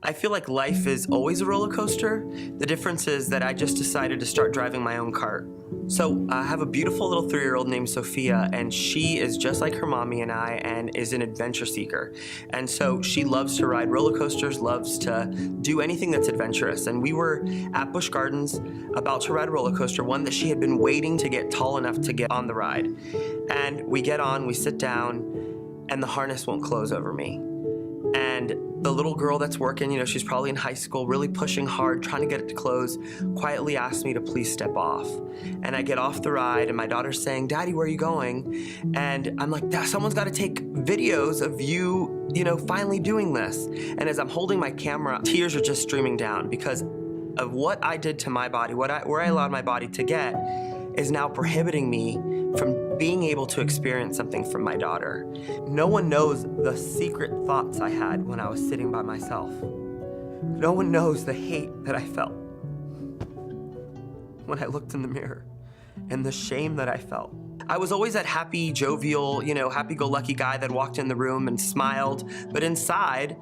I feel like life is always a roller coaster. The difference is that I just decided to start driving my own cart. So I have a beautiful little 3-year-old named Sophia, and she is just like her mommy and I, and is an adventure seeker. And so she loves to ride roller coasters, loves to do anything that's adventurous. And we were at Busch Gardens about to ride a roller coaster, one that she had been waiting to get tall enough to get on the ride. And we get on, we sit down, and the harness won't close over me. And the little girl that's working, you know, she's probably in high school, really pushing hard, trying to get it to close, quietly asked me to please step off. And I get off the ride, and my daughter's saying, "Daddy, where are you going?" And I'm like, someone's got to take videos of you, you know, finally doing this. And as I'm holding my camera, tears are just streaming down because of what I did to my body, where I allowed my body to get is now prohibiting me from being able to experience something from my daughter. No one knows the secret thoughts I had when I was sitting by myself. No one knows the hate that I felt when I looked in the mirror and the shame that I felt. I was always that happy, jovial, you know, happy-go-lucky guy that walked in the room and smiled, but inside,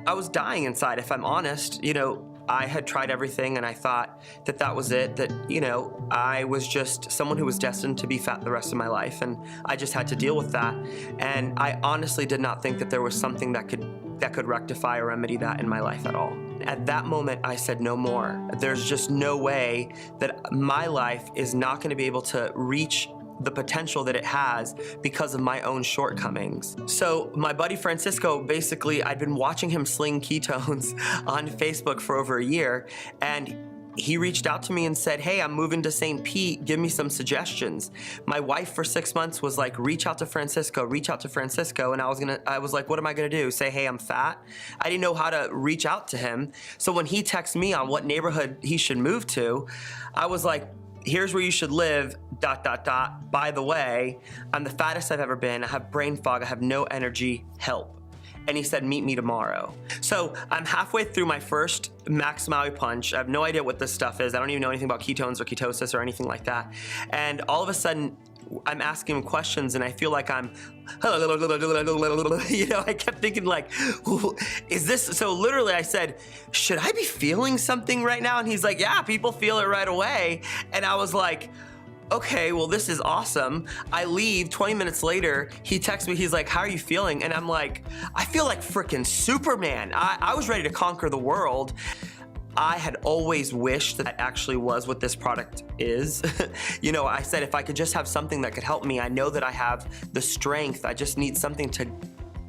I was dying inside, if I'm honest. You know, I had tried everything and I thought that that was it, that, you know, I was just someone who was destined to be fat the rest of my life, and I just had to deal with that. And I honestly did not think that there was something that could rectify or remedy that in my life at all. At that moment, I said no more. There's just no way that my life is not going to be able to reach the potential that it has because of my own shortcomings. So my buddy Francisco, basically, I'd been watching him sling ketones on Facebook for over a year, and he reached out to me and said, "Hey, I'm moving to St. Pete, give me some suggestions." My wife for 6 months was like, reach out to Francisco, and I was like, what am I gonna do? Say, "Hey, I'm fat?" I didn't know how to reach out to him. So when he texted me on what neighborhood he should move to, I was like, "Here's where you should live, ... By the way, I'm the fattest I've ever been. I have brain fog. I have no energy. Help." And he said, "Meet me tomorrow." So I'm halfway through my first Max Maui punch. I have no idea what this stuff is. I don't even know anything about ketones or ketosis or anything like that. And all of a sudden, I'm asking him questions, and I feel like I'm, you know, I kept thinking like, is this, so literally I said, "Should I be feeling something right now?" And he's like, "Yeah, people feel it right away." And I was like, okay, well, this is awesome. I leave, 20 minutes later, he texts me, he's like, "How are you feeling?" And I'm like, I feel like frickin' Superman. I was ready to conquer the world. I had always wished that actually was what this product is. You know, I said, if I could just have something that could help me, I know that I have the strength. I just need something to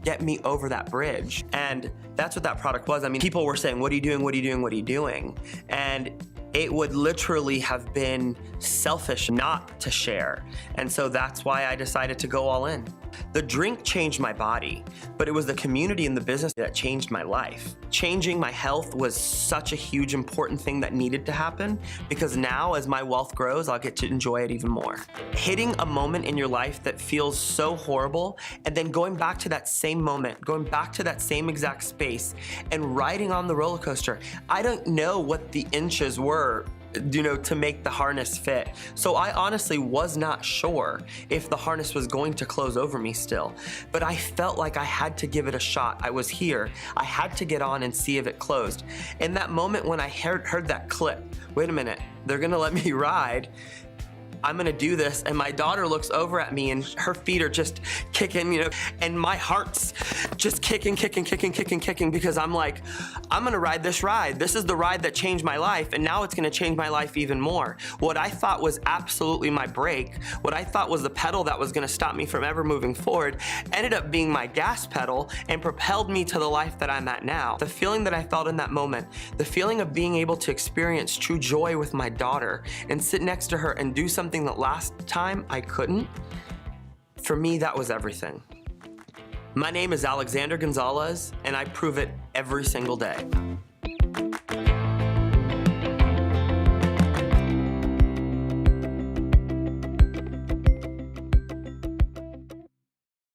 get me over that bridge. And that's what that product was. I mean, people were saying, "What are you doing? What are you doing? What are you doing?" And it would literally have been selfish not to share. And so that's why I decided to go all in. The drink changed my body, but it was the community and the business that changed my life. Changing my health was such a huge, important thing that needed to happen, because now as my wealth grows, I'll get to enjoy it even more. Hitting a moment in your life that feels so horrible, and then going back to that same moment, going back to that same exact space, and riding on the roller coaster. I don't know what the inches were, you know, to make the harness fit. So I honestly was not sure if the harness was going to close over me still, but I felt like I had to give it a shot. I was here. I had to get on and see if it closed. In that moment when I heard that clip, wait a minute, they're gonna let me ride, I'm gonna do this, and my daughter looks over at me and her feet are just kicking, you know, and my heart's just kicking, because I'm like, I'm gonna ride this ride. This is the ride that changed my life, and now it's gonna change my life even more. What I thought was absolutely my brake, what I thought was the pedal that was gonna stop me from ever moving forward, ended up being my gas pedal and propelled me to the life that I'm at now. The feeling that I felt in that moment, the feeling of being able to experience true joy with my daughter and sit next to her and do something that last time I couldn't, for me, that was everything. My name is Alexander Gonzalez, and I prove it every single day.